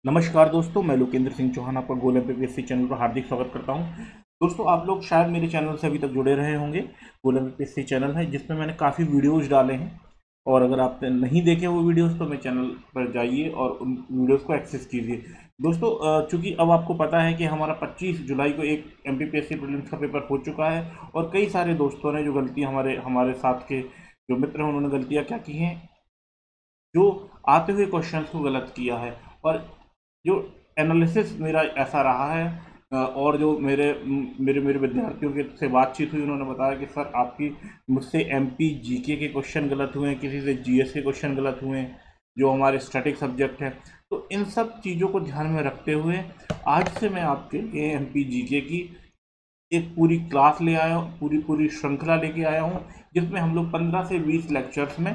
नमस्कार दोस्तों, मैं लोकेंद्र सिंह चौहान आपका गोल एमपीपीएससी चैनल पर हार्दिक स्वागत करता हूं। दोस्तों, आप लोग शायद मेरे चैनल से अभी तक जुड़े रहे होंगे। गोल एमपीपीएससी चैनल है जिसमें मैंने काफ़ी वीडियोज़ डाले हैं, और अगर आपने नहीं देखे वो वीडियोज़ तो मेरे चैनल पर जाइए और उन वीडियोज़ को एक्सेस कीजिए। दोस्तों, चूँकि अब आपको पता है कि हमारा 25 जुलाई को एक एमपीपीएससी प्रीलिम्स का पेपर हो चुका है, और कई सारे दोस्तों ने जो गलतियाँ हमारे हमारे साथ के जो मित्र हैं उन्होंने गलतियाँ क्या की हैं, जो आते हुए क्वेश्चंस को गलत किया है। और जो एनालिसिस मेरा ऐसा रहा है, और जो मेरे विद्यार्थियों के से बातचीत हुई, उन्होंने बताया कि सर आपकी मुझसे एमपी जीके के क्वेश्चन गलत हुए हैं, किसी से जीएस के क्वेश्चन गलत हुए हैं, जो हमारे स्टैटिक सब्जेक्ट है। तो इन सब चीज़ों को ध्यान में रखते हुए आज से मैं आपके लिए एमपी जीके की एक पूरी क्लास ले आया हूँ, पूरी पूरी श्रृंखला लेके आया हूँ, जिसमें हम लोग 15 से 20 लेक्चर्स में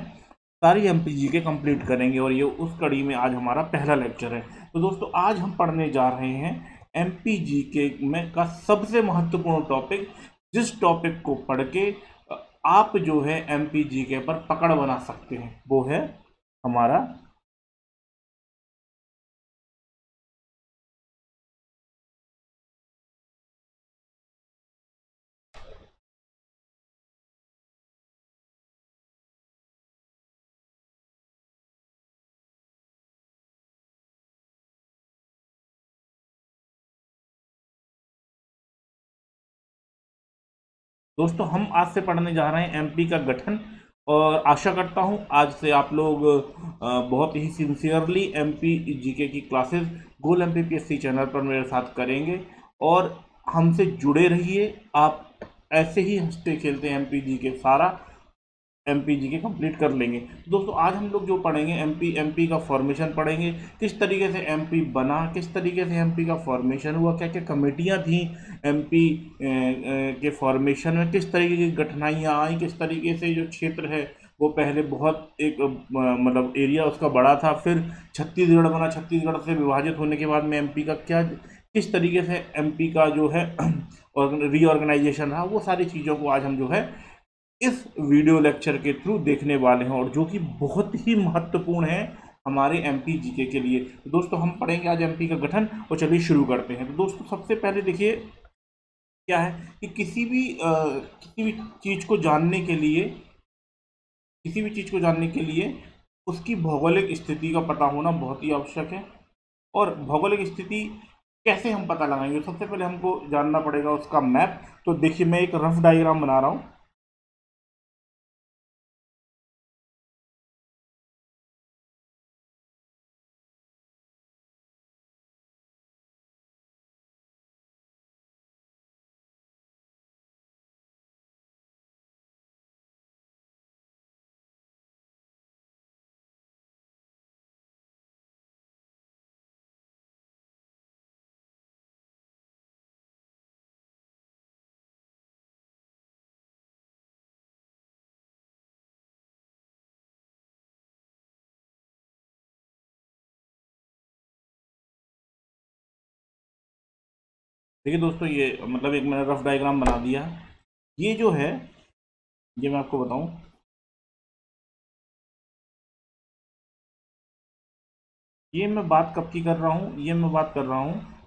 सारी एमपीजी के कंप्लीट करेंगे, और ये उस कड़ी में आज हमारा पहला लेक्चर है। तो दोस्तों, आज हम पढ़ने जा रहे हैं एमपीजी के में का सबसे महत्वपूर्ण टॉपिक, जिस टॉपिक को पढ़ के आप जो है एमपीजी के पर पकड़ बना सकते हैं, वो है हमारा दोस्तों, हम आज से पढ़ने जा रहे हैं एमपी का गठन। और आशा करता हूं आज से आप लोग बहुत ही सिंसियरली एमपी जीके की क्लासेस गोल एमपीपीएससी चैनल पर मेरे साथ करेंगे, और हमसे जुड़े रहिए। आप ऐसे ही हंसते खेलते एमपी जीके सारा एमपी जी के कंप्लीट कर लेंगे। तो दोस्तों, आज हम लोग जो पढ़ेंगे एमपी का फॉर्मेशन पढ़ेंगे, किस तरीके से एमपी बना, किस तरीके से एमपी का फॉर्मेशन हुआ, क्या क्या कमेटियां थी एमपी के फॉर्मेशन में, किस तरीके की कठिनाइयां आई, किस तरीके से जो क्षेत्र है वो पहले बहुत एक मतलब एरिया उसका बड़ा था, फिर छत्तीसगढ़ बना, छत्तीसगढ़ से विभाजित होने के बाद में एमपी का क्या किस तरीके से एमपी का जो है और रीऑर्गेनाइजेशन रहा, वो सारी चीज़ों को आज हम जो है इस वीडियो लेक्चर के थ्रू देखने वाले हैं, और जो कि बहुत ही महत्वपूर्ण है हमारे एमपी जीके के लिए। तो दोस्तों, हम पढ़ेंगे आज एमपी का गठन, और चलिए शुरू करते हैं। तो दोस्तों, सबसे पहले देखिए क्या है कि किसी भी चीज़ को जानने के लिए, किसी भी चीज़ को जानने के लिए उसकी भौगोलिक स्थिति का पता होना बहुत ही आवश्यक है। और भौगोलिक स्थिति कैसे हम पता लगाएंगे, सबसे पहले हमको जानना पड़ेगा उसका मैप। तो देखिए, मैं एक रफ डायग्राम बना रहा हूँ। देखिए दोस्तों, ये मतलब एक मैंने रफ डायग्राम बना दिया है। ये जो है, ये मैं आपको बताऊं, ये मैं बात कब की कर रहा हूँ, ये मैं बात कर रहा हूँ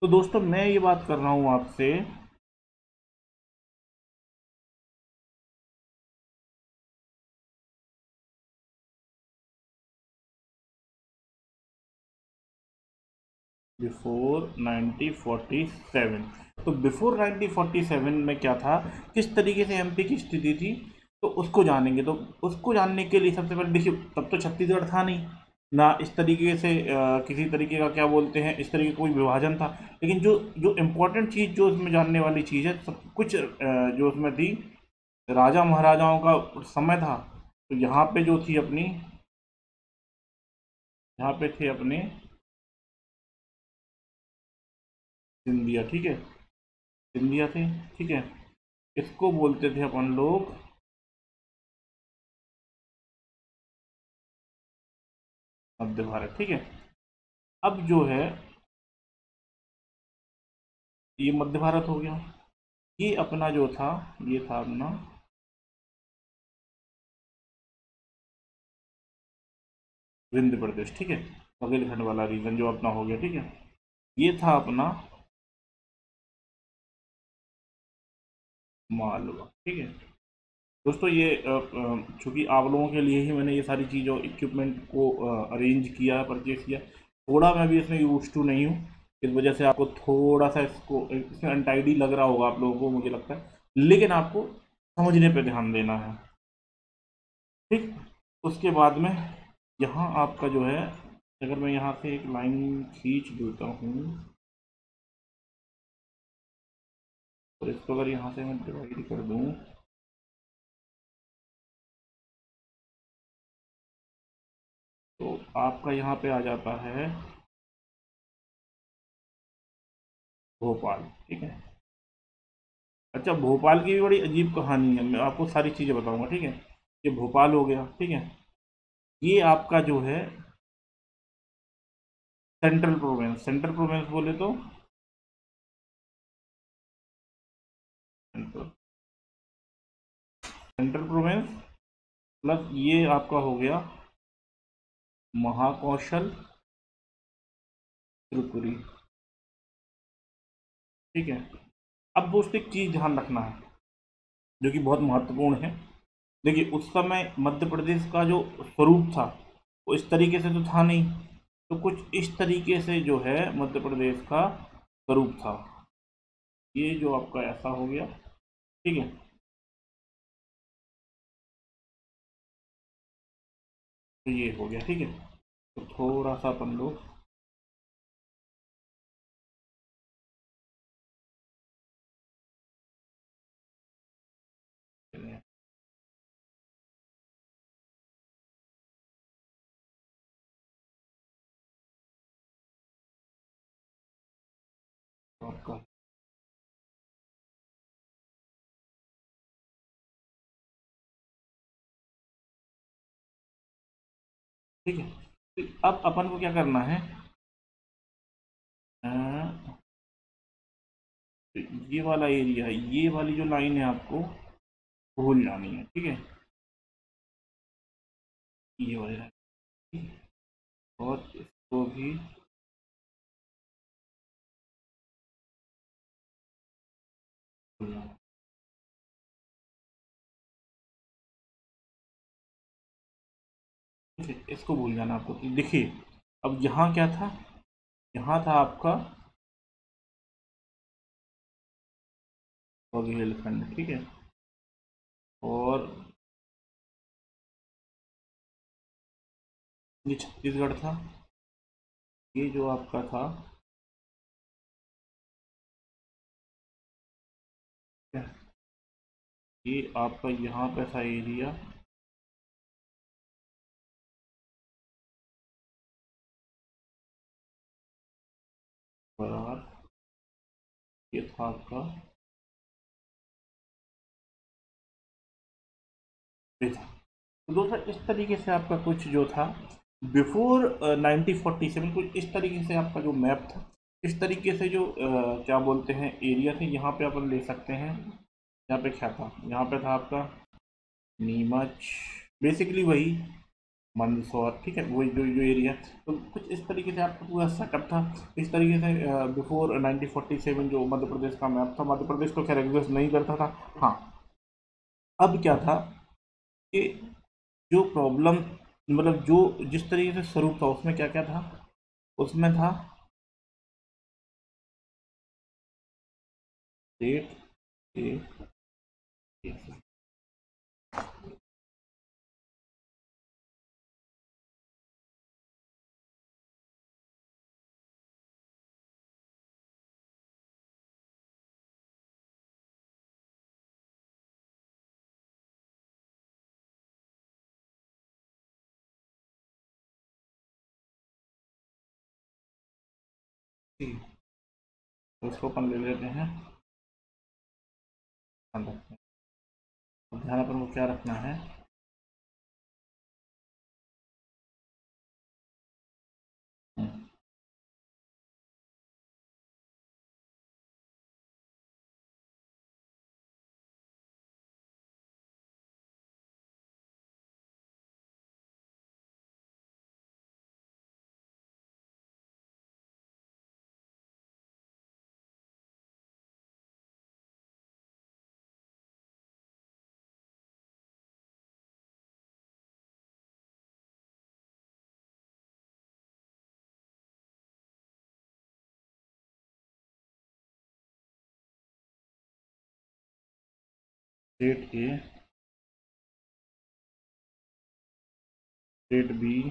तो दोस्तों, मैं ये बात कर रहा हूँ आपसे बिफोर 1947। तो बिफोर 1947 में क्या था, किस तरीके से एमपी की स्थिति थी, तो उसको जानेंगे। तो उसको जानने के लिए सबसे पहले देखिए, तब तो छत्तीसगढ़ था नहीं ना, इस तरीके से किसी तरीके का क्या बोलते हैं, इस तरीके का कोई विभाजन था। लेकिन जो जो इम्पोर्टेंट चीज़ जो उसमें जानने वाली चीज़ है, सब कुछ जो उसमें थी, राजा महाराजाओं का समय था। तो यहाँ पे जो थी अपनी, यहाँ पे थे अपने सिंधिया, ठीक है, सिंधिया थे, ठीक है। इसको बोलते थे अपन लोग मध्य भारत, ठीक है। अब जो है ये मध्य भारत हो गया। ये अपना जो था, ये था अपना विंध्य प्रदेश, ठीक है, बघेलखंड वाला रीजन जो अपना हो गया, ठीक है। ये था अपना मालवा, ठीक है। दोस्तों ये चूंकि आप लोगों के लिए ही मैंने ये सारी चीज़ों इक्विपमेंट को अरेंज किया, परचेज किया, थोड़ा मैं भी इसमें यूज टू नहीं हूँ, इस वजह से आपको थोड़ा सा इसको इसमें अनटाइडी लग रहा होगा आप लोगों को, मुझे लगता है, लेकिन आपको समझने पे ध्यान देना है, ठीक। उसके बाद में यहाँ आपका जो है, अगर मैं यहाँ से एक लाइन खींच देता हूँ और इसको अगर यहाँ से मैं डिवाइड कर दूँ, तो आपका यहाँ पे आ जाता है भोपाल, ठीक है। अच्छा, भोपाल की भी बड़ी अजीब कहानी है, मैं आपको सारी चीज़ें बताऊंगा, ठीक है। ये भोपाल हो गया, ठीक है। ये आपका जो है सेंट्रल प्रोविंस, सेंट्रल प्रोविंस बोले तो सेंट्रल सेंट्रल प्रोविंस प्लस ये आपका हो गया महाकौशल त्रिपुरी, ठीक है। अब दोस्तों एक चीज़ ध्यान रखना है जो कि बहुत महत्वपूर्ण है। देखिए उस समय मध्य प्रदेश का जो स्वरूप था वो इस तरीके से तो था नहीं, तो कुछ इस तरीके से जो है मध्य प्रदेश का स्वरूप था। ये जो आपका ऐसा हो गया, ठीक है। तो ये हो गया, ठीक है। तो थोड़ा सा अपन लोग आपका, ठीक है। तो अब अपन को क्या करना है, अ, तो ये वाला एरिया, ये वाली जो लाइन है आपको भूल जानी है, ठीक है। ये वाली लाइन, ठीक है? और इसको भी भूल जाना, ठीक है, इसको भूल जाना आपको। तो देखिए अब यहाँ क्या था, यहाँ था आपका बुंदेलखंड, ठीक है। और ये छत्तीसगढ़ था, ये जो आपका था, क्या, ये आपका यहाँ पे था एरिया, बराबर, ये था आपका, ये था। तो दोस्तों इस तरीके से आपका कुछ जो था बिफोर 1947, कुछ इस तरीके से आपका जो मैप था, इस तरीके से जो क्या बोलते हैं एरिया थे, यहाँ पे अपन ले सकते हैं। यहाँ पे क्या था, यहाँ पे था आपका नीमच, बेसिकली वही मंदसौर, ठीक है, वही जो जो एरिया। तो कुछ इस तरीके से आपका पूरा सेटअप था। इस तरीके से बिफोर 1947 जो मध्य प्रदेश का मैप था, मध्य प्रदेश को खैर एग्जिस्ट नहीं करता था। हाँ, अब क्या था कि जो प्रॉब्लम, मतलब जो जिस तरीके से स्वरूप था उसमें क्या क्या था, उसमें था स्टेट के, तो इसको अपन ले लेते हैं, ध्यान रखते हैं। अब ध्यान अपन को क्या रखना है, state A, state B,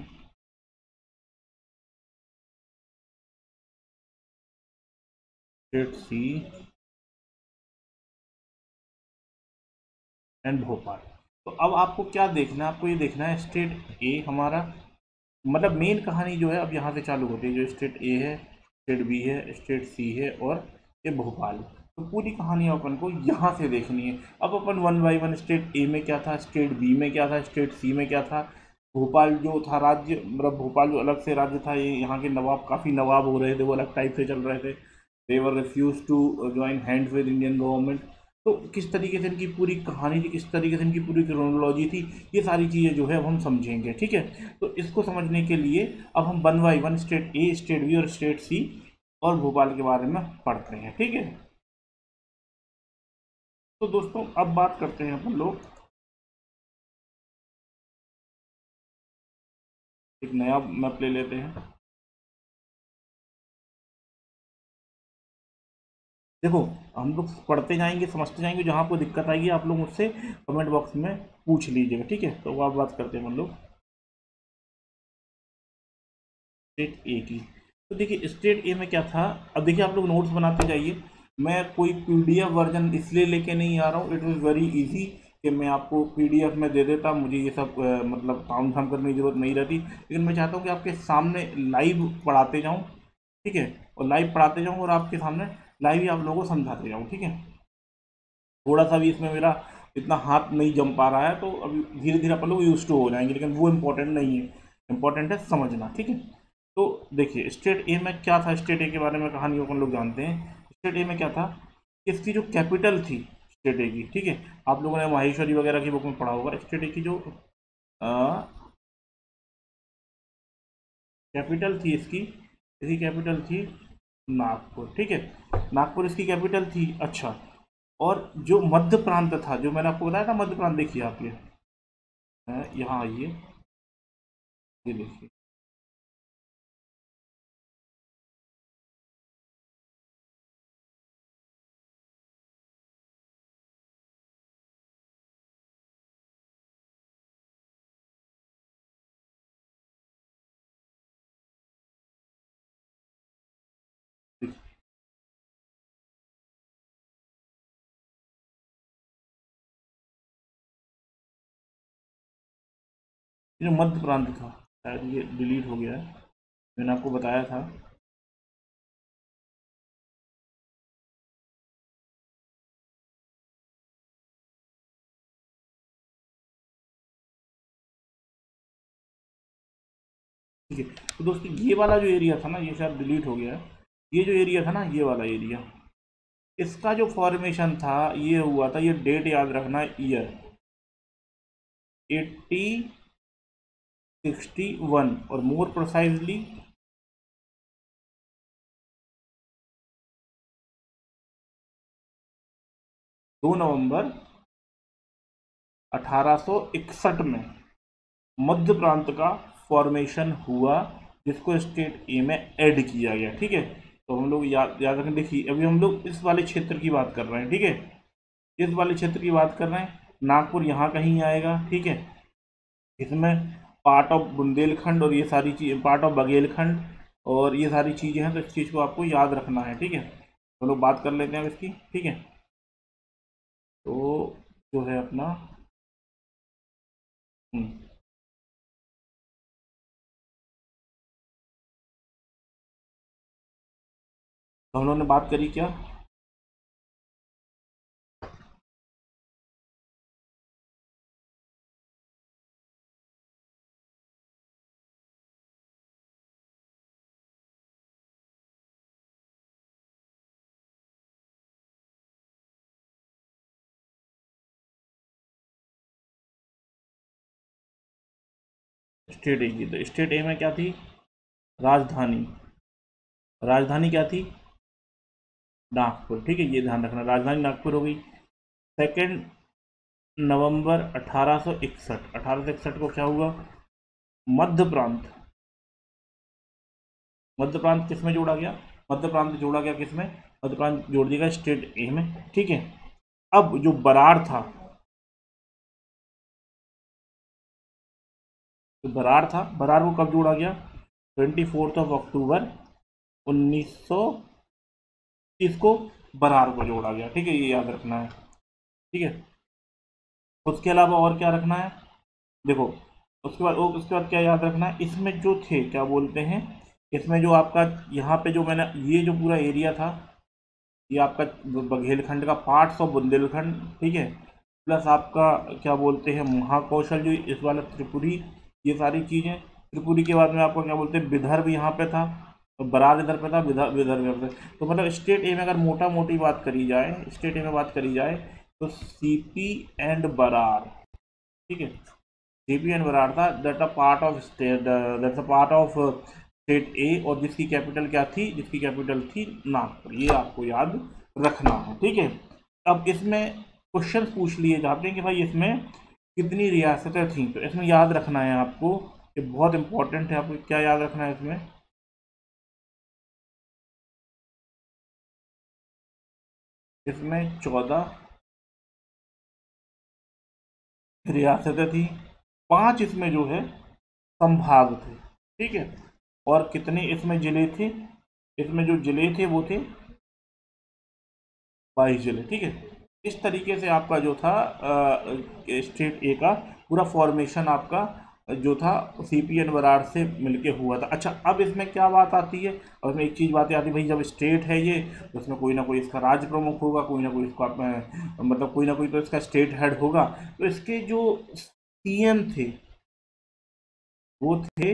state C and Bhopal. तो अब आपको क्या देखना है, आपको ये देखना है स्टेट ए हमारा, मतलब मेन कहानी जो है अब यहाँ से चालू होती है, जो स्टेट ए है, स्टेट बी है, स्टेट सी है और ये भोपाल। तो पूरी कहानी अपन को यहाँ से देखनी है। अब अपन वन बाई वन, स्टेट ए में क्या था, स्टेट बी में क्या था, स्टेट सी में क्या था, भोपाल जो था राज्य, मतलब भोपाल जो अलग से राज्य था, ये यहाँ के नवाब, काफ़ी नवाब हो रहे थे, वो अलग टाइप से चल रहे थे, they were refuse to join hands with Indian government. तो किस तरीके से इनकी पूरी कहानी थी, किस तरीके से इनकी पूरी क्रोनोलॉजी थी, ये सारी चीज़ें जो है अब हम समझेंगे, ठीक है। तो इसको समझने के लिए अब हम one by one state A, state B और स्टेट सी और भोपाल के बारे में पढ़ते हैं, ठीक है। तो दोस्तों अब बात करते हैं अपन लोग, एक नया मैप ले लेते हैं। देखो, हम लोग पढ़ते जाएंगे, समझते जाएंगे, जहाँ आपको दिक्कत आएगी आप लोग मुझसे कमेंट बॉक्स में पूछ लीजिएगा, ठीक है। तो वो आप बात करते हैं हम लोग स्टेट ए की। तो देखिए स्टेट ए में क्या था, अब देखिए आप लोग नोट्स बनाते जाइए, मैं कोई पीडीएफ वर्जन इसलिए लेके नहीं आ रहा हूँ, इट वॉज वेरी इजी कि मैं आपको पीडीएफ में दे देता, मुझे ये सब मतलब काम धाम करने की जरूरत नहीं रहती, लेकिन मैं चाहता हूँ कि आपके सामने लाइव पढ़ाते जाऊँ, ठीक है, और लाइव पढ़ाते जाऊँ और आपके सामने लाइव ही आप लोगों को समझाते जाऊँ, ठीक है। थोड़ा सा भी इसमें मेरा इतना हाथ नहीं जम पा रहा है, तो अभी धीरे धीरे अपन लोग यूज टू हो जाएंगे, लेकिन वो इम्पोर्टेंट नहीं है, इम्पोर्टेंट है समझना, ठीक है। तो देखिए स्टेट ए में क्या था, स्टेट ए के बारे में कहानी अपन लोग जानते हैं। स्टेट ए में क्या था, इसकी जो कैपिटल थी स्टेट ए की, ठीक है, आप लोगों ने माहेश्वरी वगैरह की बुक में पढ़ा होगा, स्टेट ए की जो कैपिटल थी इसकी, कैपिटल थी नागपुर, ठीक है, नागपुर इसकी कैपिटल थी। अच्छा, और जो मध्य प्रांत था, जो मैंने आपको बताया था मध्य प्रांत, देखिए आप ये यहाँ आइए, ये देखिए, देखिए, ये जो मध्य प्रांत था, शायद ये डिलीट हो गया है, मैंने आपको बताया था, ठीक है। तो दोस्तों ये वाला जो एरिया था ना, ये शायद डिलीट हो गया है, ये जो एरिया था ना, ये वाला एरिया, इसका जो फॉर्मेशन था ये हुआ था, ये डेट याद रखना, ईयर 1861, और मोर प्रोसाइजली 2 नवंबर 1861 में मध्य प्रांत का फॉर्मेशन हुआ, जिसको स्टेट ए में ऐड किया गया, ठीक है। तो हम लोग याद याद रखें, देखिए अभी हम लोग इस वाले क्षेत्र की बात कर रहे हैं, ठीक है, इस वाले क्षेत्र की बात कर रहे हैं, नागपुर यहाँ कहीं आएगा, ठीक है, इसमें पार्ट ऑफ बुंदेलखंड और ये सारी चीज, पार्ट ऑफ बघेलखंड और ये सारी चीज़ें हैं, तो इस चीज़ को आपको याद रखना है, ठीक है। तो लोग बात कर लेते हैं अब इसकी, ठीक है। तो जो है अपना तो हम लोगों ने बात करी क्या, स्टेट ए की। तो स्टेट ए में क्या थी, राजधानी, राजधानी क्या थी, नागपुर। ठीक है, ये ध्यान रखना, राजधानी नागपुर हो गई। सेकेंड नवंबर 1861, 1861 को क्या हुआ, मध्य प्रांत, मध्य प्रांत किस में जोड़ा गया, मध्य प्रांत जोड़ा गया किस में, मध्य प्रांत जोड़ दिया गया स्टेट ए में। ठीक है, अब जो बरार था, जो बरार था, बरार को कब जोड़ा गया, 24 अक्टूबर 1930 को बरार को जोड़ा गया। ठीक है, ये याद रखना है। ठीक है, उसके अलावा और क्या रखना है, देखो उसके बाद क्या याद रखना है, इसमें जो थे क्या बोलते हैं, इसमें जो आपका यहाँ पे जो मैंने ये जो पूरा एरिया था, ये आपका बघेलखंड का पार्ट्स ऑफ बुंदेलखंड। ठीक है, प्लस आपका क्या बोलते हैं महाकौशल, जो इस वाला त्रिपुरी, ये सारी चीज़ें। त्रिपुरी के बाद में आपको क्या बोलते हैं विदर्भ यहाँ पे था, तो बरार इधर पे था, विदर्भ विदर्भ यहाँ पे। तो मतलब स्टेट ए में अगर मोटा मोटी बात करी जाए, स्टेट ए में बात करी जाए, तो सीपी एंड बरार। ठीक है, सीपी एंड बरार था, that a part of state, that's a part of state A, और जिसकी कैपिटल क्या थी, जिसकी कैपिटल थी नागपुर। ये आपको याद रखना है। ठीक है, अब इसमें क्वेश्चन पूछ लिए जाते हैं कि भाई इसमें कितनी रियासतें थीं, तो इसमें याद रखना है आपको, ये बहुत इंपॉर्टेंट है। आपको क्या याद रखना है इसमें, इसमें 14 रियासतें थी, 5 इसमें जो है संभाग थे। ठीक है, और कितने इसमें जिले थे, इसमें जो जिले थे वो थे 22 जिले। ठीक है, इस तरीके से आपका जो था स्टेट ए का पूरा फॉर्मेशन आपका जो था सीपी एंड बरार से मिलके हुआ था। अच्छा, अब इसमें क्या बात आती है, और इसमें एक चीज़ बात आती है भाई, जब स्टेट है ये, तो इसमें कोई ना कोई इसका राज्य प्रमुख होगा, कोई ना कोई इसका मतलब कोई ना कोई तो इसका स्टेट हेड होगा। तो इसके जो सीएम थे वो थे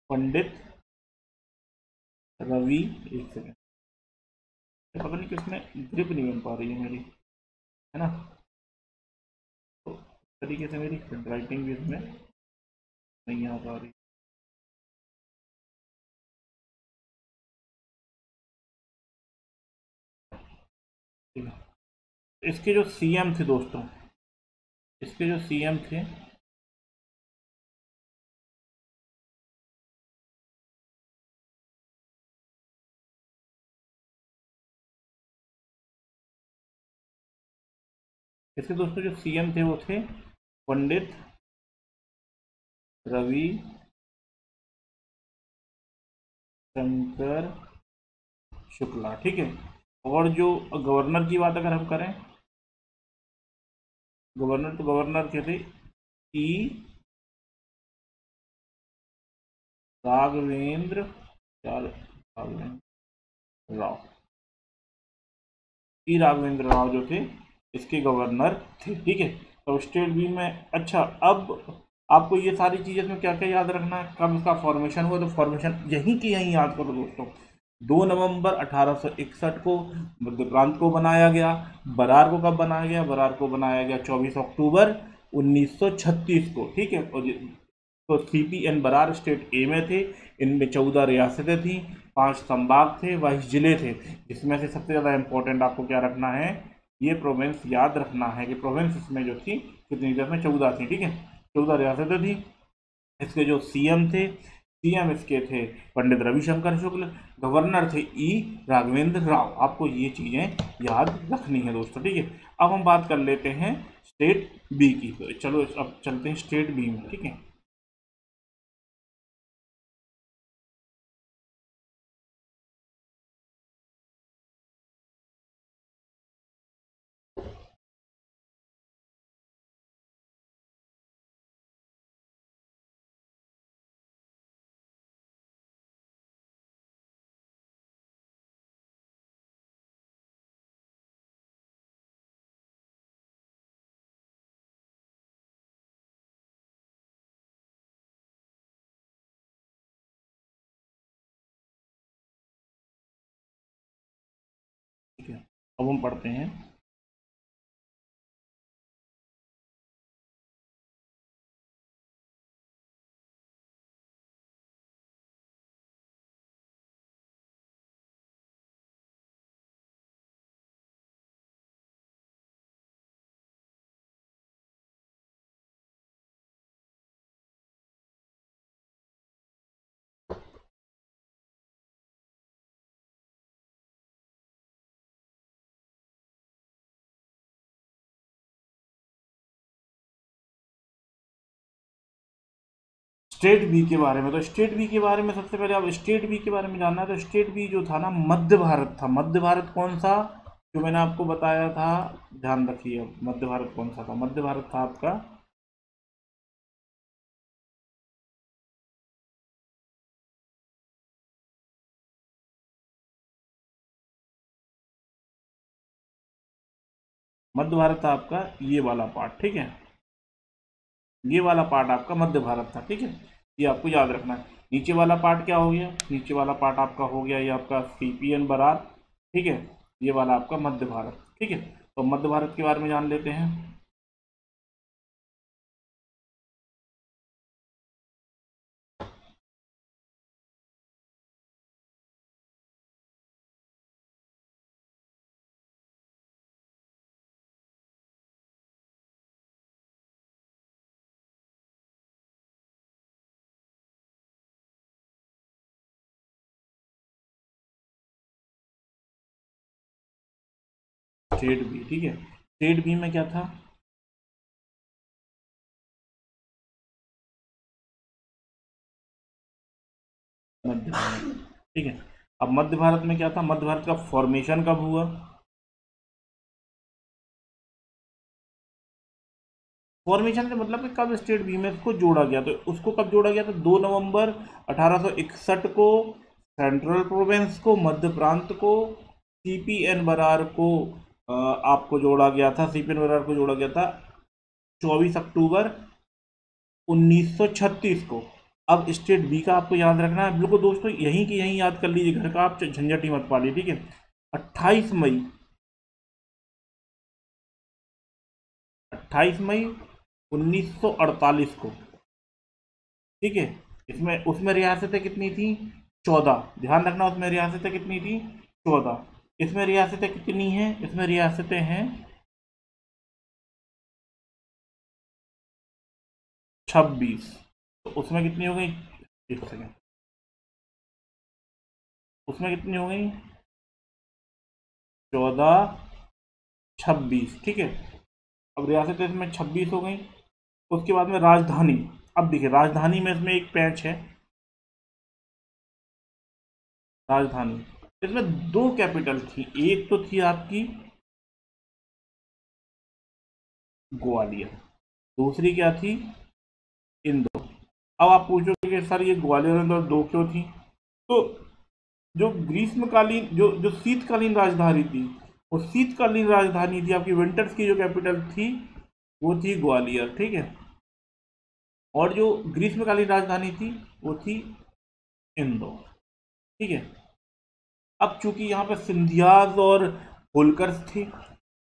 पंडित रवि, एक सेकेंड, पता नहीं किसमें ग्रिप नहीं बन पा रही है मेरी, है ना, तो इस तरीके से मेरी राइटिंग भी इसमें नहीं आ पा रही। ठीक है, इसके जो सीएम थे दोस्तों, इसके जो सीएम थे, इसके दोस्तों जो सीएम थे वो थे पंडित रवि शंकर शुक्ला। ठीक है, और जो गवर्नर की बात अगर हम करें, गवर्नर, तो गवर्नर के थे ई राघवेंद्र, राघवेंद्र राव, ई राघवेंद्र राव जो थे इसके गवर्नर थे। ठीक है, तो स्टेट बी में। अच्छा, अब आपको ये सारी चीज़ें इसमें क्या क्या याद रखना है, कब इसका फॉर्मेशन हुआ, तो फॉर्मेशन यहीं की यहीं याद करो दोस्तों। 2 नवंबर 1861 को मध्य प्रांत को बनाया गया। बरार को कब बनाया गया, बरार को बनाया गया 24 अक्टूबर 1936 को। ठीक है, और तो CP and Brar state A में थे, इनमें 14 रियासतें थीं, 5 संभाग थे, 22 जिले थे, जिसमें से सबसे ज़्यादा इंपॉर्टेंट आपको क्या रखना है, ये प्रोविंस याद रखना है कि प्रोविंस इसमें जो थी कितनी थी, इसमें 14 थी। ठीक है, 14 रियासतें थी। इसके जो सीएम थे, सीएम इसके थे पंडित रविशंकर शुक्ल, गवर्नर थे ई राघवेंद्र राव। आपको ये चीज़ें याद रखनी है दोस्तों। ठीक है, अब हम बात कर लेते हैं स्टेट बी की। तो चलो अब चलते हैं स्टेट बी में। ठीक है। अब हम पढ़ते हैं। स्टेट बी के बारे में, तो स्टेट बी के बारे में सबसे पहले आप स्टेट बी के बारे में जानना है। तो स्टेट बी जो था ना, मध्य भारत था। मध्य भारत कौन सा, जो मैंने आपको बताया था, ध्यान रखिए। अब मध्य भारत कौन सा था, मध्य भारत था आपका मध्य भारत था आपका ये वाला पार्ट, ठीक है। ये वाला पार्ट आपका मध्य भारत था, ठीक है। ये आपको याद रखना है। नीचे वाला पार्ट क्या हो गया, नीचे वाला पार्ट आपका हो गया ये आपका सीपीएन बरार, ठीक है। ये वाला आपका मध्य भारत, ठीक है। तो मध्य भारत के बारे में जान लेते हैं। स्टेट बी, ठीक है। स्टेट बी में क्या था, मध्य भारत, ठीक है। अब मध्य भारत में क्या था, मध्य भारत का फॉर्मेशन कब हुआ, फॉर्मेशन का मतलब कि कब स्टेट बी में इसको जोड़ा गया, तो उसको कब जोड़ा गया था, 2 नवंबर 1861 को सेंट्रल प्रोविंस को, मध्य प्रांत को, सीपीएन बरार को आपको जोड़ा गया था, सीपीएन बरार को जोड़ा गया था 24 अक्टूबर 1936 को। अब स्टेट बी का आपको याद रखना है, बिल्कुल दोस्तों यहीं की यहीं याद कर लीजिए, घर का आप झंझट ही मत पालिए, ठीक है। 28 मई 28 मई 1948 को, ठीक है। इसमें उसमें रियासतें कितनी थी, 14। ध्यान रखना, उसमें रियासतें कितनी थी, 14। इसमें रियासतें कितनी हैं, इसमें रियासतें हैं 26। तो उसमें कितनी हो गई, एक सेकेंड, उसमें कितनी हो गई, 14, 26, ठीक है। अब रियासतें इसमें 26 हो गई। उसके बाद में राजधानी, अब देखिए राजधानी में इसमें एक पैच है, राजधानी इसमें दो कैपिटल थी, एक तो थी आपकी ग्वालियर, दूसरी क्या थी, इंदौर। अब आप पूछोगे कि सर ये ग्वालियर और इंदौर दो क्यों थी, तो जो ग्रीष्मकालीन जो शीतकालीन राजधानी थी, वो शीतकालीन राजधानी थी आपकी, विंटर्स की जो कैपिटल थी वो थी ग्वालियर, ठीक है। और जो ग्रीष्मकालीन राजधानी थी वो थी इंदौर, ठीक है। अब चूंकि यहाँ पर सिंधियाज और होलकर्स थे,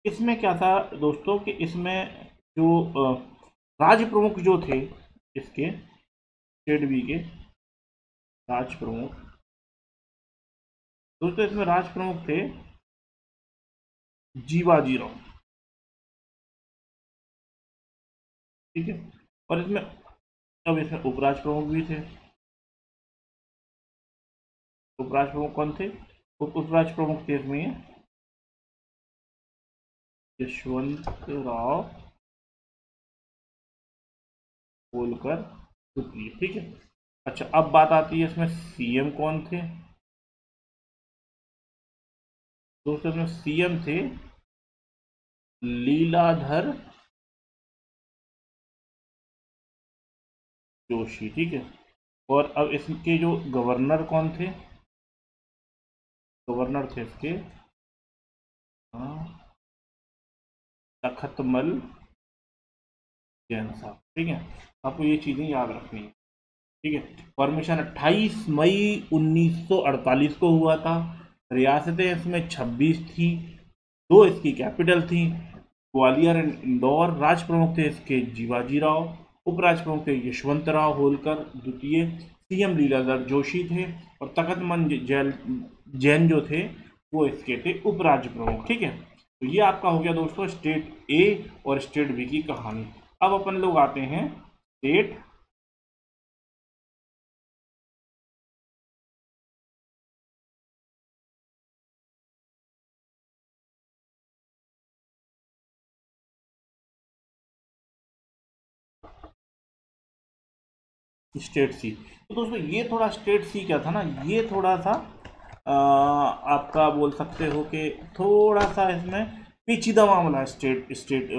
इसमें क्या था दोस्तों कि इसमें जो राज प्रमुख जो थे, इसके स्टेट बी के राज प्रमुख, दोस्तों इसमें राज प्रमुख थे जीवाजीराव, ठीक है। और इसमें अब इसमें उपराज प्रमुख भी थे। उपराज प्रमुख कौन थे, उपराज प्रमुख थे इसमें यशवंत राव होलकर सुप्रिय, ठीक है। अच्छा अब बात आती है इसमें सीएम कौन थे, दोस्तों इसमें सीएम थे लीलाधर जोशी, ठीक है। और अब इसके जो गवर्नर कौन थे, गवर्नर थे इसके तखतमल जैन साहब, ठीक है। आपको ये चीज़ें याद रखनी है, ठीक है। फॉर्मेशन 28 मई 1948 को हुआ था। रियासतें इसमें 26 थी। दो इसकी कैपिटल थी, ग्वालियर एंड इंदौर। राज प्रमुख थे इसके जीवाजीराव, उपराज प्रमुख थे यशवंतराव होलकर द्वितीय, सीएम लीलाधर जोशी थे, और तखत मन जैन जो थे वो इसके थे उपराज प्रमुख। ठीक है, तो ये आपका हो गया दोस्तों स्टेट ए और स्टेट बी की कहानी। अब अपन लोग आते हैं स्टेट स्टेट सी। तो दोस्तों ये थोड़ा स्टेट सी क्या था ना, ये थोड़ा सा आपका बोल सकते हो कि थोड़ा सा इसमें पेचीदा मामला है स्टेट स्टेट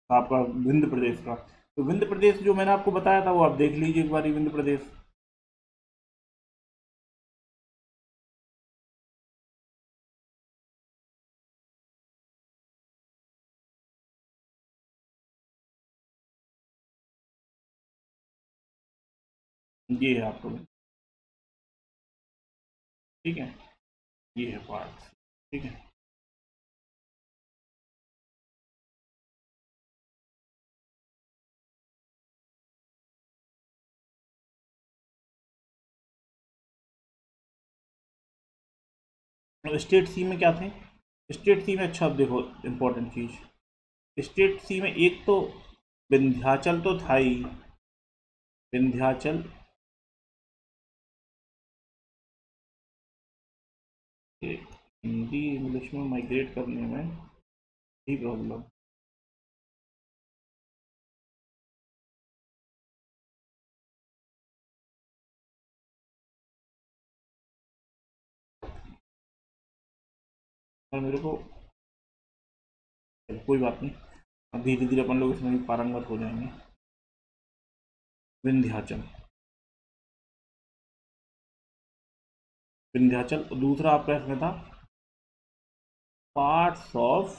आपका विंध्य प्रदेश का। तो विंध्य प्रदेश जो मैंने आपको बताया था वो आप देख लीजिए एक बार, विंध्य प्रदेश। ये है आपको, ठीक है, ये है पार्ट, ठीक है। स्टेट सी में क्या थे, स्टेट सी में अच्छा अब देखो इंपॉर्टेंट चीज, स्टेट सी में एक तो विंध्याचल तो था ही, विंध्याचल हिंदी इंग्लिश में माइग्रेट करने में ही प्रॉब्लम। और मेरे को कोई बात नहीं, अब धीरे धीरे अपन लोग इसमें भी पारंगत हो जाएंगे। विंध्याचल, विंध्याचल। दूसरा आपका इसमें था पार्ट्स ऑफ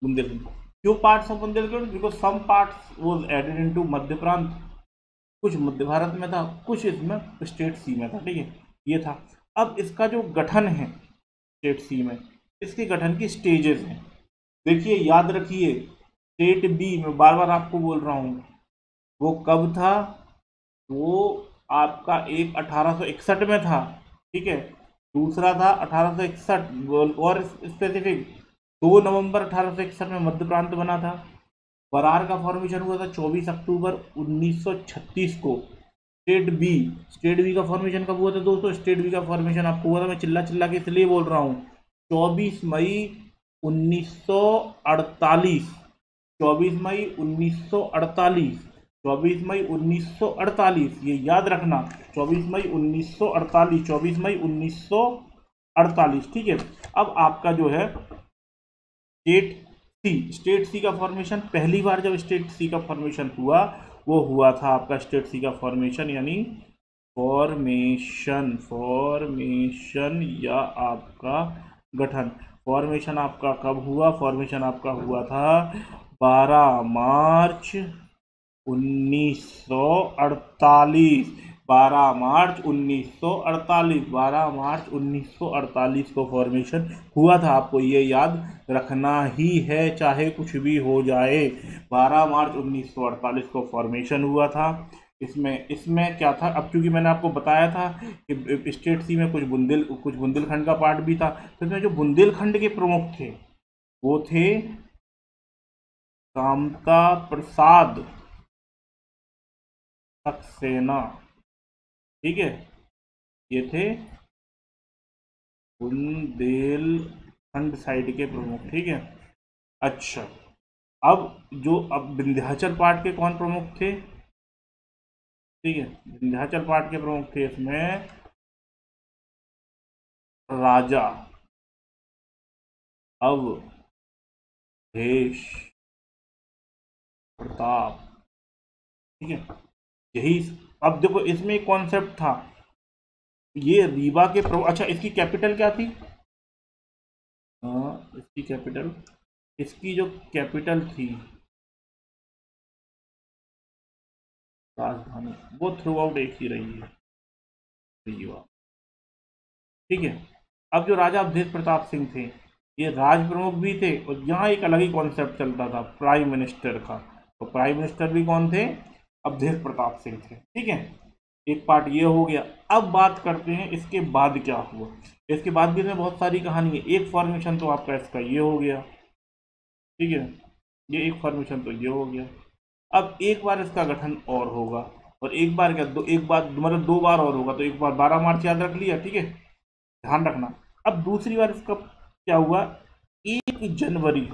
बुंदेलखंड। क्यों parts of Bundelkhand? Because some parts was added into Madhya Prant, कुछ मध्य भारत में था, कुछ इसमें स्टेट सी में था। ठीक है, ये था। अब इसका जो गठन है स्टेट सी में, इसके गठन की स्टेजेस हैं। देखिए याद रखिए, स्टेट बी में बार बार आपको बोल रहा हूँ, वो कब था, वो आपका एक 1861 में था। ठीक है, दूसरा था 1861 और स्पेसिफिक 2 नवंबर 1861 में मध्य प्रांत बना था। बरार का फॉर्मेशन हुआ था 24 अक्टूबर 1936 को। स्टेट बी, स्टेट बी का फॉर्मेशन कब हुआ था दोस्तों? स्टेट बी का फॉर्मेशन आपको हुआ था, मैं चिल्ला चिल्ला के इसलिए बोल रहा हूँ, 24 मई 1948। 24 मई 1948, 24 मई 1948, ये याद रखना, 24 मई 1948, 24 मई 1948। ठीक है, अब आपका जो है स्टेट सी, स्टेट सी का फॉर्मेशन पहली बार जब स्टेट सी का फॉर्मेशन हुआ, वो हुआ था आपका स्टेट सी का फॉर्मेशन यानी फॉर्मेशन, फॉर्मेशन या आपका गठन। फॉर्मेशन आपका कब हुआ? फॉर्मेशन आपका हुआ था 12 मार्च 1948। 12 मार्च 1948, 12 मार्च 1948 को फॉर्मेशन हुआ था। आपको ये याद रखना ही है, चाहे कुछ भी हो जाए। 12 मार्च 1948 को फॉर्मेशन हुआ था। इसमें इसमें क्या था, अब चूंकि मैंने आपको बताया था कि स्टेट सी में कुछ बुंदेलखंड का पार्ट भी था, तो इसमें जो बुंदेलखंड के प्रमुख थे वो थे कामता प्रसाद सक्सेना। ठीक है, ये थे बुंदेलखंड साइड के प्रमुख। ठीक है, अच्छा, अब जो अब विंध्याचल पार्ट के कौन प्रमुख थे? ठीक है, विंध्याचल पार्ट के प्रमुख थे इसमें राजा अवधेश प्रताप। ठीक है, यही। अब देखो इसमें एक कॉन्सेप्ट था, ये रीवा के प्रमुख। अच्छा, इसकी कैपिटल क्या थी? हाँ, इसकी कैपिटल, इसकी जो कैपिटल थी राजधानी, वो थ्रू आउट एक ही रही है, रीवा। ठीक है। अब जो राजा अवधेश प्रताप सिंह थे, ये राज प्रमुख भी थे और यहाँ एक अलग ही कॉन्सेप्ट चलता था प्राइम मिनिस्टर का। तो प्राइम मिनिस्टर भी कौन थे? अवधेश प्रताप सिंह थे। ठीक है, एक पार्ट ये हो गया। अब बात करते हैं इसके बाद क्या हुआ। इसके बाद भी इसमें बहुत सारी कहानी है। एक फॉर्मेशन तो आपका इसका ये हो गया, ठीक है, ये एक फॉर्मेशन तो ये हो गया। अब एक बार इसका गठन और होगा, और एक बार क्या, एक बार मतलब 2 बार और होगा। तो एक बार 12 मार्च याद रख लिया, ठीक है, ध्यान रखना। अब दूसरी बार इसका क्या हुआ, 1 जनवरी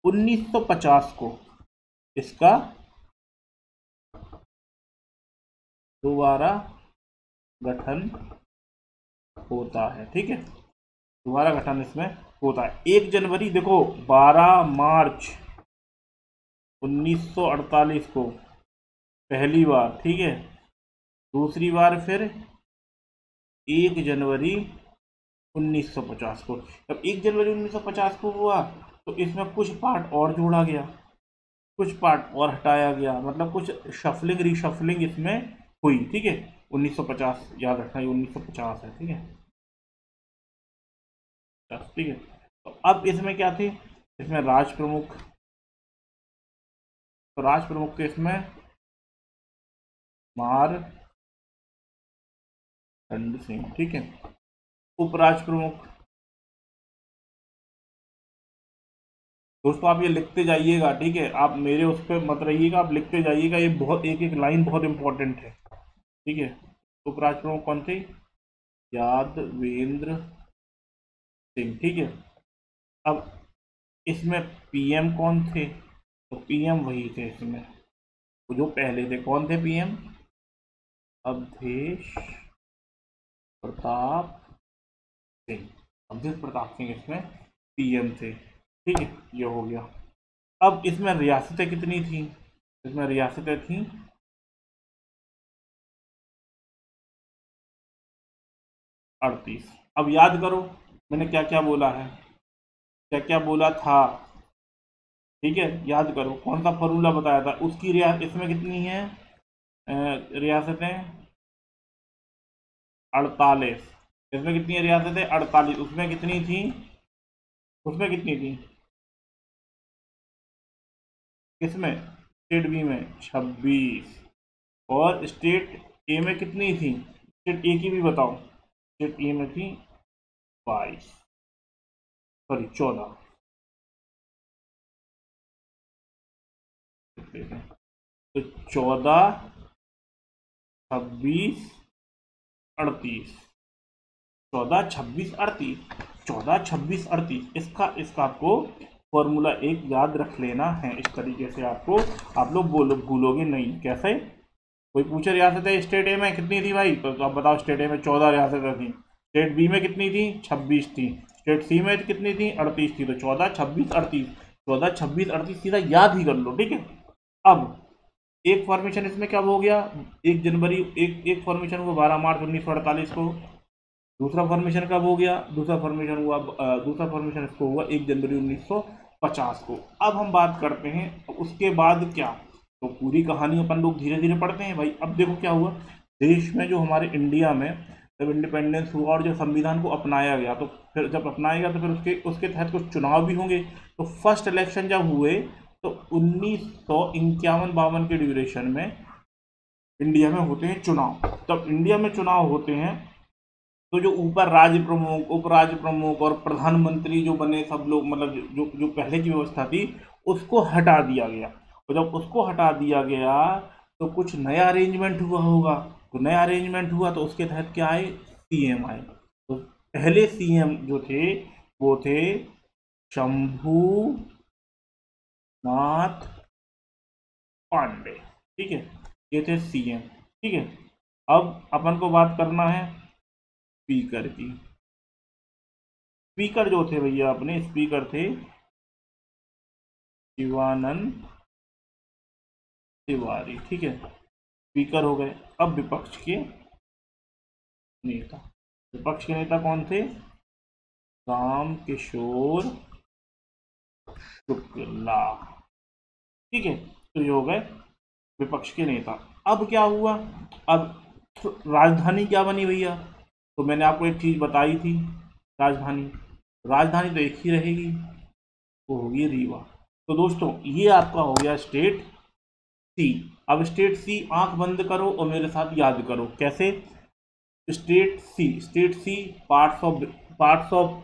1950 को इसका दोबारा गठन होता है। ठीक है, दोबारा गठन इसमें होता है 1 जनवरी। देखो 12 मार्च 1948 को पहली बार, ठीक है, दूसरी बार फिर 1 जनवरी 1950 को। जब 1 जनवरी 1950 को हुआ तो इसमें कुछ पार्ट और जोड़ा गया, कुछ पार्ट और हटाया गया, मतलब कुछ शफलिंग रिशफलिंग इसमें हुई। ठीक है, 1950 याद रखना, ये 1950 है। ठीक है, ठीक है। तो अब इसमें क्या थी, इसमें राज प्रमुख, तो राज प्रमुख के इसमें मारकंड सिंह, ठीक है। उपराज प्रमुख, दोस्तों आप ये लिखते जाइएगा, ठीक है, आप मेरे उस पर मत रहिएगा, आप लिखते जाइएगा, ये बहुत एक एक लाइन बहुत इंपॉर्टेंट है। ठीक है, उपराज प्रमुख कौन थे? यादवेंद्र सिंह। ठीक है, अब इसमें पीएम कौन थे? तो पीएम वही थे इसमें, वो जो पहले थे। कौन थे पीएम? अवधेश प्रताप सिंह। अवधेश प्रताप सिंह इसमें पीएम थे। ठीक है, ये हो गया। अब इसमें रियासतें कितनी थी? इसमें रियासतें थी 38। अब याद करो मैंने क्या क्या बोला है, क्या क्या बोला था। ठीक है, याद करो कौन सा फॉर्मूला बताया था उसकी। इसमें कितनी है रियासतें? 48। इसमें कितनी है रियासतें? 48। उसमें कितनी थी? उसमें कितनी थी किसमें? स्टेट बी में 26। और स्टेट ए में कितनी थी? स्टेट ए की भी बताओ। स्टेट ए में थी 22, सॉरी 14। तो 14, 26, 38। 14, 26, 38, 14, 26, 38, इसका आपको फॉर्मूला एक याद रख लेना है। इस तरीके से आपको, आप लोग भूलोगे नहीं। कैसे? कोई पूछे रियासतें स्टेट ए में कितनी थी भाई, तो आप बताओ स्टेट ए में 14 रियासतें थी। स्टेट बी में कितनी थी? 26 थी। स्टेट सी में कितनी थी? 38 थी। तो 14, 26, 38, 14, 26, 38 सीधा याद ही कर लो। ठीक है, अब एक फॉर्मेशन इसमें क्या हो गया, 1 जनवरी, एक फॉर्मेशन हुआ 12 मार्च 1948 को। दूसरा फॉर्मेशन कब हो गया? दूसरा फॉर्मेशन इसको हुआ 1 जनवरी 1950 को। अब हम बात करते हैं उसके बाद क्या। तो पूरी कहानी अपन लोग धीरे धीरे पढ़ते हैं भाई। अब देखो क्या हुआ देश में, जो हमारे इंडिया में जब इंडिपेंडेंस हुआ और जब संविधान को अपनाया गया, तो फिर जब अपनाया गया तो फिर उसके उसके तहत कुछ चुनाव भी होंगे। तो फर्स्ट इलेक्शन जब हुए तो 1951-52 के ड्यूरेशन में इंडिया में होते हैं चुनाव। तब इंडिया में चुनाव होते हैं तो जो ऊपर राज्य प्रमुख, उपराज्य प्रमुख और प्रधानमंत्री जो बने सब लोग, मतलब जो जो पहले की व्यवस्था थी उसको हटा दिया गया। और जब उसको हटा दिया गया तो कुछ नया अरेंजमेंट हुआ होगा। तो नया अरेंजमेंट हुआ तो उसके तहत क्या आए? सीएम आए। तो पहले सीएम जो थे वो थे शंभूनाथ पांडे। ठीक है, ये थे सीएम। ठीक है, अब अपन को बात करना है स्पीकर की। स्पीकर जो थे भैया, अपने स्पीकर थे शिवानंद तिवारी। ठीक है, स्पीकर हो गए। अब विपक्ष के नेता, विपक्ष के नेता कौन थे? राम किशोर शुक्ला। ठीक है, तो ये हो गए विपक्ष के नेता। अब क्या हुआ, अब राजधानी क्या बनी भैया? तो मैंने आपको एक चीज़ बताई थी, राजधानी राजधानी तो एक ही रहेगी, वो होगी रीवा। तो दोस्तों ये आपका हो गया स्टेट सी। अब स्टेट सी आंख बंद करो और मेरे साथ याद करो कैसे। State C parts of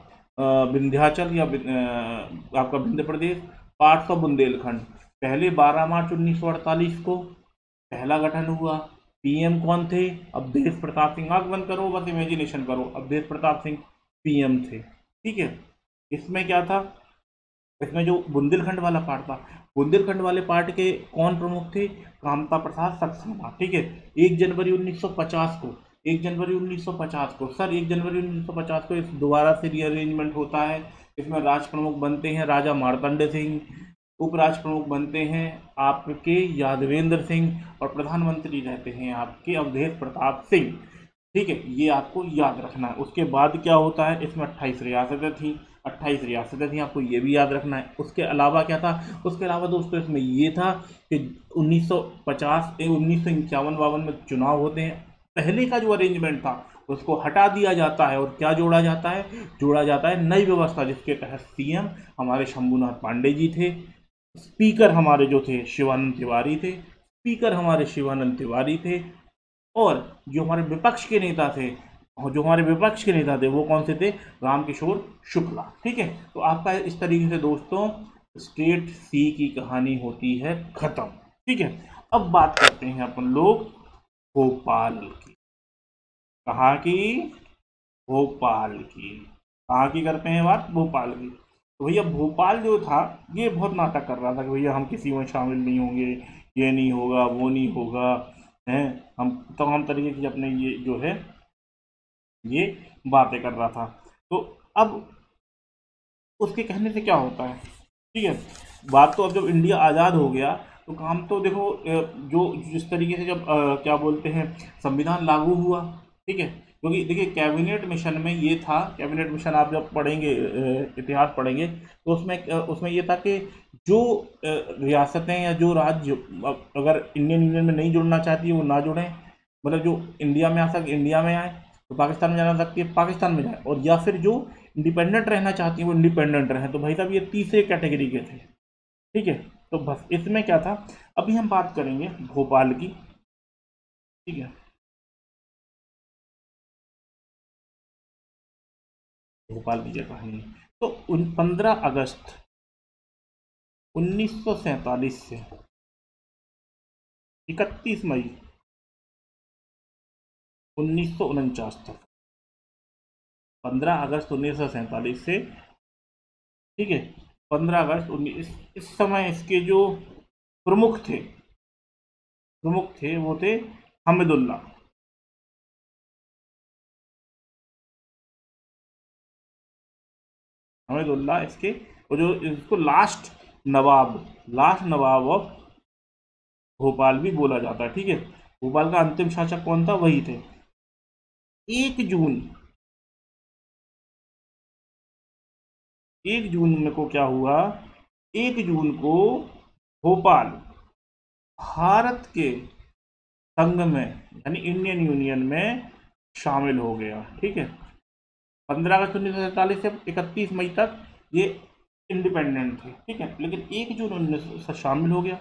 Vindhyachal या आपका विंध्य प्रदेश, पार्ट्स ऑफ बुंदेलखंड। पहले 12 मार्च 1948 को पहला गठन हुआ। पीएम कौन थे? अवधेश प्रताप सिंह। आंख बंद करो, बस इमेजिनेशन करो, अवधेश प्रताप सिंह पीएम थे। ठीक है, इसमें क्या था, इसमें जो बुंदेलखंड वाला पार्ट था, बुंदेलखंड वाले पार्ट के कौन प्रमुख थे? कामता प्रसाद सक्सेना। ठीक है, 1 जनवरी 1950 को, 1 जनवरी 1950 को सर 1 जनवरी 1950 को इस दोबारा से रीअरेंजमेंट होता है। इसमें राष्ट्र प्रमुख बनते हैं राजा मार्तंड सिंह, उपराष्ट्र प्रमुख बनते हैं आपके यादवेंद्र सिंह, और प्रधानमंत्री रहते हैं आपके अवधेश प्रताप सिंह। ठीक है, ये आपको याद रखना है। उसके बाद क्या होता है, इसमें 28 रियासतें थी, 28 रियासतें थी, आपको ये भी याद रखना है। उसके अलावा क्या था, उसके अलावा दोस्तों इसमें ये था कि 1951-52 में चुनाव होते हैं। पहले का जो अरेंजमेंट था उसको हटा दिया जाता है और क्या जोड़ा जाता है, जोड़ा जाता है नई व्यवस्था, जिसके तहत सीएम हमारे शंभुनाथ पांडे जी थे, स्पीकर हमारे जो थे शिवानंद तिवारी थे, और जो हमारे विपक्ष के नेता थे, वो कौन से थे? रामकिशोर शुक्ला। ठीक है, तो आपका इस तरीके से दोस्तों स्टेट सी की कहानी होती है खत्म। ठीक है, अब बात करते हैं अपन लोग भोपाल की। कहाँ की? भोपाल की। कहाँ की करते हैं बात? भोपाल की। तो भैया भोपाल जो था ये बहुत नाटक कर रहा था कि भैया हम किसी में शामिल नहीं होंगे, ये नहीं होगा, वो नहीं होगा, हैं, हम तमाम तरीके की अपने ये जो है ये बातें कर रहा था। तो अब उसके कहने से क्या होता है? ठीक है, बात तो अब जब इंडिया आज़ाद हो गया तो काम तो देखो, जो जिस तरीके से जब क्या बोलते हैं संविधान लागू हुआ। ठीक है, क्योंकि देखिए कैबिनेट मिशन में ये था, कैबिनेट मिशन आप जब पढ़ेंगे, इतिहास पढ़ेंगे, तो उसमें ये था कि जो रियासतें या जो राज्य अगर इंडियन यूनियन में नहीं जुड़ना चाहती है वो ना जुड़ें, मतलब जो इंडिया में आ सके इंडिया में आए, तो पाकिस्तान में जाना सकती है पाकिस्तान में जाए, और या फिर जो इंडिपेंडेंट रहना चाहती है वो इंडिपेंडेंट रहें। तो भाई साहब ये तीसरे कैटेगरी के थे। ठीक है, तो बस इसमें क्या था, अभी हम बात करेंगे भोपाल की। ठीक है, भोपाल की क्या कहानी है, तो 15 अगस्त 1947 से 31 मई 1949 तक, 15 अगस्त 1947 से, ठीक है, 15 अगस्त 19, इस समय इसके जो प्रमुख थे, वो थे हामिदुल्ला। हामिदुल्ला इसके, और जो इसको लास्ट नवाब ऑफ भोपाल भी बोला जाता है। ठीक है, भोपाल का अंतिम शासक कौन था? वही थे। 1 जून, 1 जून में को क्या हुआ, 1 जून को भोपाल भारत के संघ में यानी इंडियन यूनियन में शामिल हो गया। ठीक है, 15 अगस्त 1947 से 31 मई तक ये इंडिपेंडेंट थे। ठीक है, लेकिन 1 जून 1900 से शामिल हो गया।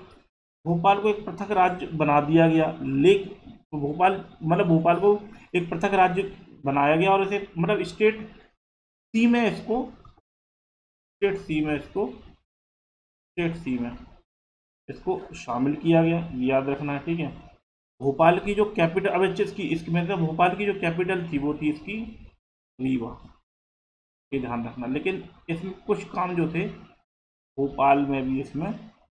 भोपाल को एक पृथक राज्य बना दिया गया, लेकिन भोपाल को एक पृथक राज्य बनाया गया, और इसे मतलब सी में इसको स्टेट सी में इसको स्टेट सी में इसको शामिल किया गया, ये याद रखना है। ठीक है, भोपाल की जो कैपिटल, अब इसकी मतलब भोपाल की जो कैपिटल थी वो थी इसकी रीवा, ये ध्यान रखना। लेकिन इसमें कुछ काम जो थे भोपाल में भी इसमें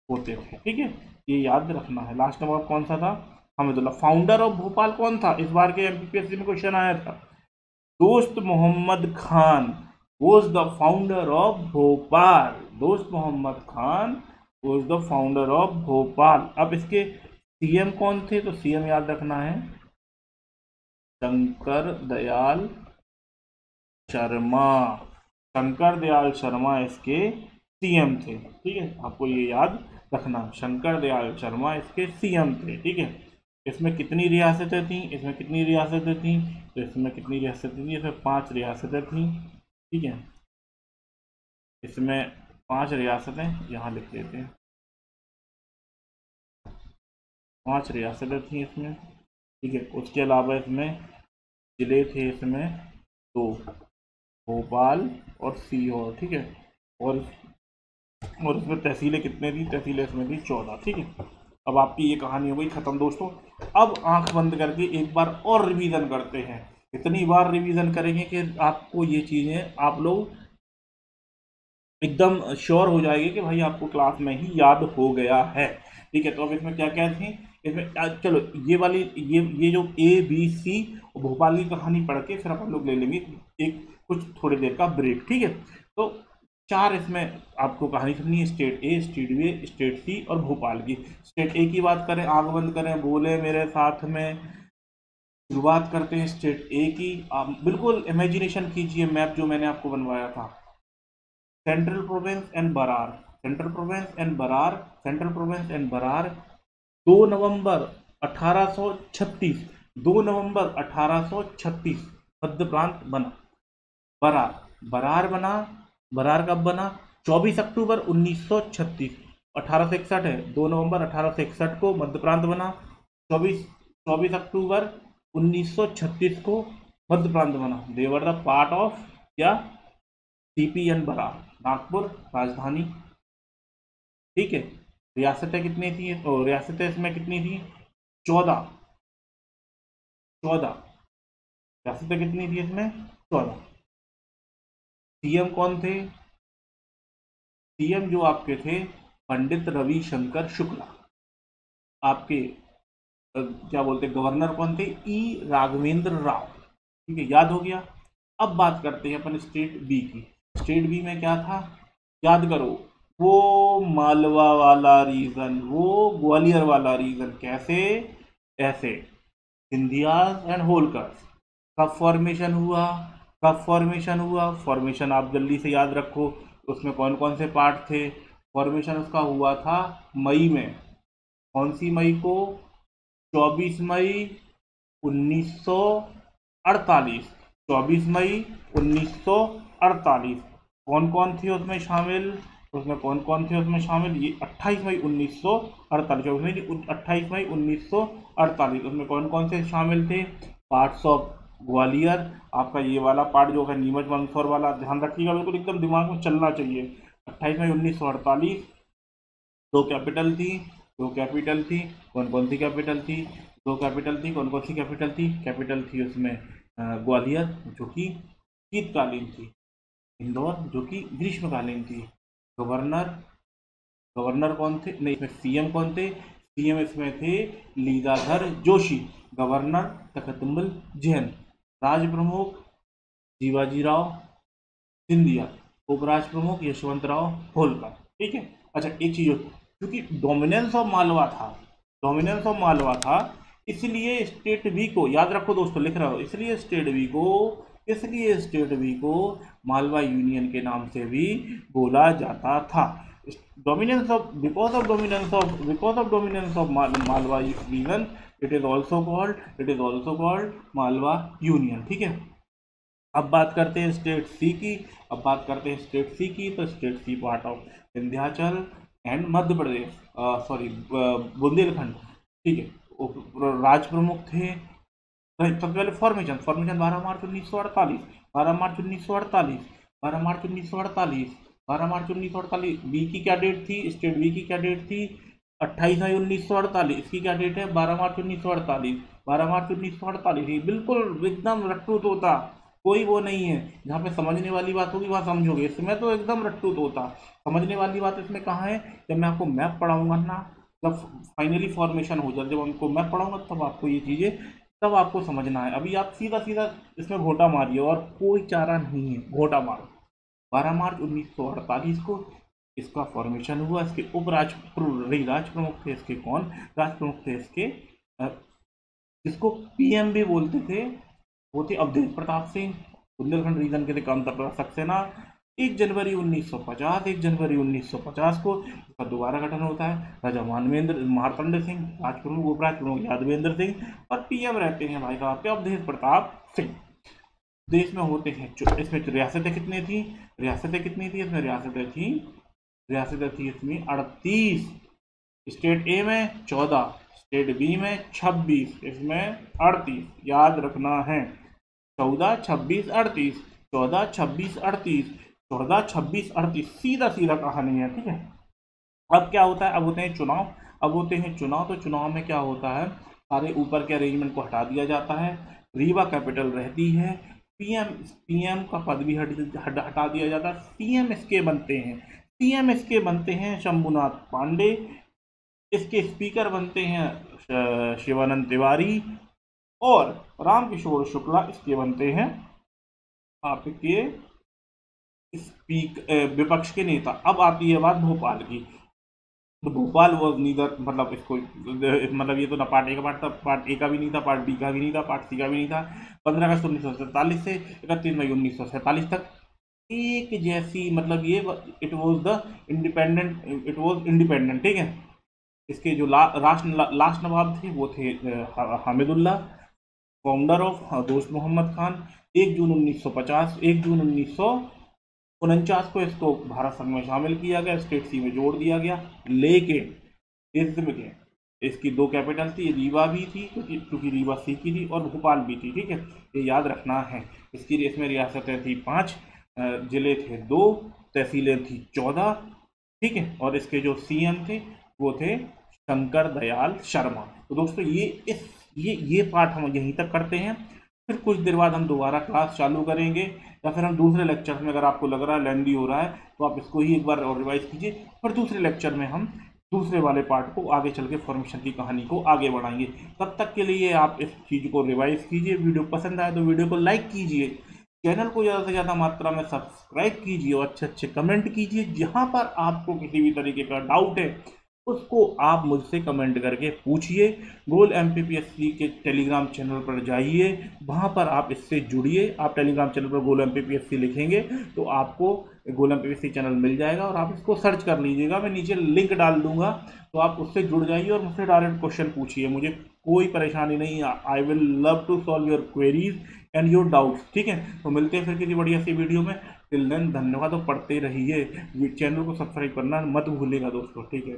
होते थे। ठीक है, ये याद रखना है। लास्ट नंबर कौन सा था? हमिदुल्ला। फाउंडर ऑफ भोपाल कौन था? इस बार के एमपीपीएससी में क्वेश्चन आया था। Dost Mohammad Khan was the founder of Bhopal. Dost Mohammad Khan was the founder of Bhopal. अब इसके सीएम कौन थे? तो सीएम याद रखना है शंकर दयाल शर्मा। शंकर दयाल शर्मा इसके सीएम थे। ठीक है, आपको ये याद रखना, शंकर दयाल शर्मा इसके सीएम थे। ठीक है, इसमें कितनी रियासतें थीं, इसमें कितनी रियासतें थीं, तो इसमें कितनी रियासतें थीं, इसमें 5 रियासतें थीं। ठीक है, इसमें 5 रियासतें यहाँ लिख देते हैं, 5 रियासतें थीं इसमें। ठीक है, उसके अलावा इसमें जिले थे इसमें 2, भोपाल और सीहोर। ठीक है, और इसमें तहसीलें कितने थी, तहसीलें इसमें थी 14। ठीक है, अब आपकी ये कहानी हो गई ख़त्म दोस्तों। अब आंख बंद करके एक बार और रिवीजन करते हैं। इतनी बार रिवीजन करेंगे कि आपको ये चीज़ें आप लोग एकदम श्योर हो जाएगी कि भाई आपको क्लास में ही याद हो गया है। ठीक है, तो अब इसमें क्या क्या थी, इसमें चलो ये वाली ये जो ABC और भोपाल की कहानी पढ़ के फिर अपन लोग ले लेंगे एक कुछ थोड़ी देर का ब्रेक। ठीक है, तो 4 इसमें आपको कहानी सुननी है, state A, state B, state C और भोपाल की। स्टेट A की बात करें, आंख बंद करें, बोले मेरे साथ में, शुरुआत करते हैं स्टेट A की। आप बिल्कुल इमेजिनेशन कीजिए मैप जो मैंने आपको बनवाया था। Central province and Berar, central province and Berar, central province and Berar. 2 नवंबर 1836, 2 नवंबर 1836 मध्य प्रांत बना। बरार, बरार बना, बरार कब बना, 24 अक्टूबर 1936, 1861 है, 2 नवंबर 1861 को मध्य प्रांत बना। 24 अक्टूबर 1936 को मध्य प्रांत बना। देवर द पार्ट ऑफ क्या, CPN बरार, नागपुर राजधानी। ठीक है, रियासतें कितनी थी, रियासतें इसमें कितनी थी, 14, 14 रियासतें कितनी थी इसमें, 14। CM कौन थे, CM जो आपके थे पंडित रविशंकर शुक्ला। आपके क्या बोलते गवर्नर कौन थे, राघवेंद्र राव। ठीक है, याद हो गया। अब बात करते हैं अपन स्टेट बी की। स्टेट बी में क्या था, याद करो, वो मालवा वाला रीजन, वो ग्वालियर वाला रीजन। कैसे, ऐसे सिंधियाज एंड होलकर्स। कब फॉर्मेशन हुआ, कब फॉर्मेशन हुआ, फॉर्मेशन आप जल्दी से याद रखो, उसमें कौन कौन से पार्ट थे। फॉर्मेशन उसका हुआ था मई में, कौन सी मई को, 24 मई 1948, 24 मई 1948। कौन कौन थे उसमें शामिल, उसमें कौन कौन थे उसमें शामिल, ये 28 मई 1948, 24 मई 28 मई 1948, उसमें कौन कौन से शामिल थे, पार्ट्स ऑफ ग्वालियर। आपका ये वाला पार्ट जो है नीमच मंदसौर वाला, ध्यान रखिएगा, बिल्कुल एकदम दिमाग में चलना चाहिए। 28 मई 1948, दो कैपिटल थी, दो कैपिटल थी, कौन कौन सी कैपिटल थी, दो कैपिटल थी, कौन कौन सी कैपिटल थी, कैपिटल थी उसमें ग्वालियर जो कि शीतकालीन थी, इंदौर जो कि ग्रीष्मकालीन थी। गवर्नर, गवर्नर कौन थे, नहीं इसमें CM कौन थे, CM इसमें थे लीलाधर जोशी, गवर्नर तखतुम्बल जैन, राज प्रमुख शिवाजी राव सिंधिया, उपराज प्रमुख यशवंत राव होलकर। ठीक है, अच्छा एक चीज, क्योंकि डोमिनेंस ऑफ मालवा था, डोमिनेंस ऑफ मालवा था, इसलिए स्टेट बी को याद रखो दोस्तों, लिख रहा हो, इसलिए स्टेट बी को, इसलिए स्टेट बी को मालवा यूनियन के नाम से भी बोला जाता था। Dominance of, because of dominance of Malwa region, it is also called Malwa union. ठीक है, अब बात करते हैं स्टेट सी की, अब बात करते हैं स्टेट सी की, तो state C part of Vindhyachal and Madhya Pradesh, sorry Bundelkhand. ठीक है, राज प्रमुख थे, सबसे पहले फॉर्मेशन, 12 मार्च 1948, 12 मार्च 1948, 12 मार्च 1948, 12 मार्च 1948। बी की क्या डेट थी, स्टेट बी की क्या डेट थी, 28 मई 1948, इसकी क्या डेट है, 12 मार्च 1948, 12 मार्च 1948। बिल्कुल एकदम रट्टू तोता, कोई वो नहीं है, जहाँ पे समझने वाली बात होगी वहाँ समझोगे, इसमें तो एकदम रट्टू तोता। समझने वाली बात इसमें कहाँ है, जब मैं आपको मैप पढ़ाऊंगा ना, जब फाइनली फॉर्मेशन हो जाए, जब हमको मैप पढ़ाऊंगा तब आपको ये चीज़ें, तब आपको समझना है। अभी आप सीधा सीधा इसमें घोटा मारिए और कोई चारा नहीं है, घोटा मारो। 12 मार्च 1948 को इसका फॉर्मेशन हुआ। इसके राज प्रमुख थे, इसके कौन राज प्रमुख थे, इसके जिसको PM भी बोलते थे, वो थे अवधेश प्रताप सिंह, बुंदेलखंड रीजन के थे कामता प्रताप सक्सेना, 1 जनवरी 1950, 1 जनवरी 1950 को इसका दोबारा गठन होता है। राजा मार्तंड सिंह, राजप्रमुख उपराज प्रमुख यादवेंद्र सिंह और पीएम रहते हैं भाई साहब के अवधेश प्रताप सिंह। देश में होते हैं इसमें रियासतें कितनी थी, इसमें रियासतें थी इसमें 38। स्टेट ए में 14, स्टेट बी में 26, इसमें 38 याद रखना है। 14, 26, 38, 14, 26, 38, 14, 26, 38 सीधा सीधा कहानी है, ठीक है। अब क्या होता है, अब होते हैं चुनाव। तो चुनाव में क्या होता है, सारे ऊपर के अरेंजमेंट को हटा दिया जाता है, रीवा कैपिटल रहती है, पीएम का पद भी हटा दिया जाता है। सीएम इसके बनते हैं शंभुनाथ पांडे, इसके स्पीकर बनते हैं शिवानंद तिवारी और रामकिशोर शुक्ला इसके बनते हैं आपके विपक्ष के नेता। अब आती है बात भोपाल की। तो भोपाल वो नीदर मतलब इसको मतलब ये तो ना पार्ट ए का पार्ट था, पार्ट ए का भी नहीं था, पार्ट बी का भी नहीं था, पार्ट सी का भी नहीं था। 15 अगस्त 1947 से 31 मई 1947 तक एक जैसी मतलब ये इट वॉज इंडिपेंडेंट, ठीक है। इसके जो लास्ट नवाब थे वो थे हामिदुल्ला, फाउंडर ऑफ दोस्त मोहम्मद खान। 1 जून 1949 को इसको भारत संघ में शामिल किया गया, स्टेट सी में जोड़ दिया गया। लेकिन इसमें इसकी 2 कैपिटल थी, रीवा भी थी क्योंकि रीवा सी की थी और भोपाल भी थी, ठीक है, ये याद रखना है। इसमें रियासतें थी 5, जिले थे 2, तहसीलें थी 14, ठीक है। और इसके जो सीएम थे वो थे शंकर दयाल शर्मा। तो दोस्तों ये पार्ट हम यहीं तक करते हैं, फिर कुछ देर बाद हम दोबारा क्लास चालू करेंगे या फिर हम दूसरे लेक्चर में, अगर आपको लग रहा है लेंदी हो रहा है तो आप इसको ही एक बार और रिवाइज कीजिए, फिर दूसरे लेक्चर में हम दूसरे वाले पार्ट को आगे चल के फॉर्मेशन की कहानी को आगे बढ़ाएंगे। तब तक के लिए आप इस चीज़ को रिवाइज कीजिए, वीडियो पसंद आए तो वीडियो को लाइक कीजिए, चैनल को ज़्यादा से ज़्यादा मात्रा में सब्सक्राइब कीजिए और अच्छे कमेंट कीजिए। जहाँ पर आपको किसी भी तरीके का डाउट है उसको आप मुझसे कमेंट करके पूछिए। गोल MPPSC के टेलीग्राम चैनल पर जाइए, वहाँ पर आप इससे जुड़िए। आप टेलीग्राम चैनल पर गोल MPPSC लिखेंगे तो आपको गोल MPPSC चैनल मिल जाएगा और आप इसको सर्च कर लीजिएगा, मैं नीचे लिंक डाल दूंगा, तो आप उससे जुड़ जाइए और मुझसे डायरेक्ट क्वेश्चन पूछिए, मुझे कोई परेशानी नहीं है। I will love to solve your queries and your doubts, ठीक है। तो मिलते हैं फिर किसी बढ़िया सी वीडियो में। टिल देन धन्यवाद, तो पढ़ते रहिए, चैनल को सब्सक्राइब करना मत भूलिएगा दोस्तों, ठीक है।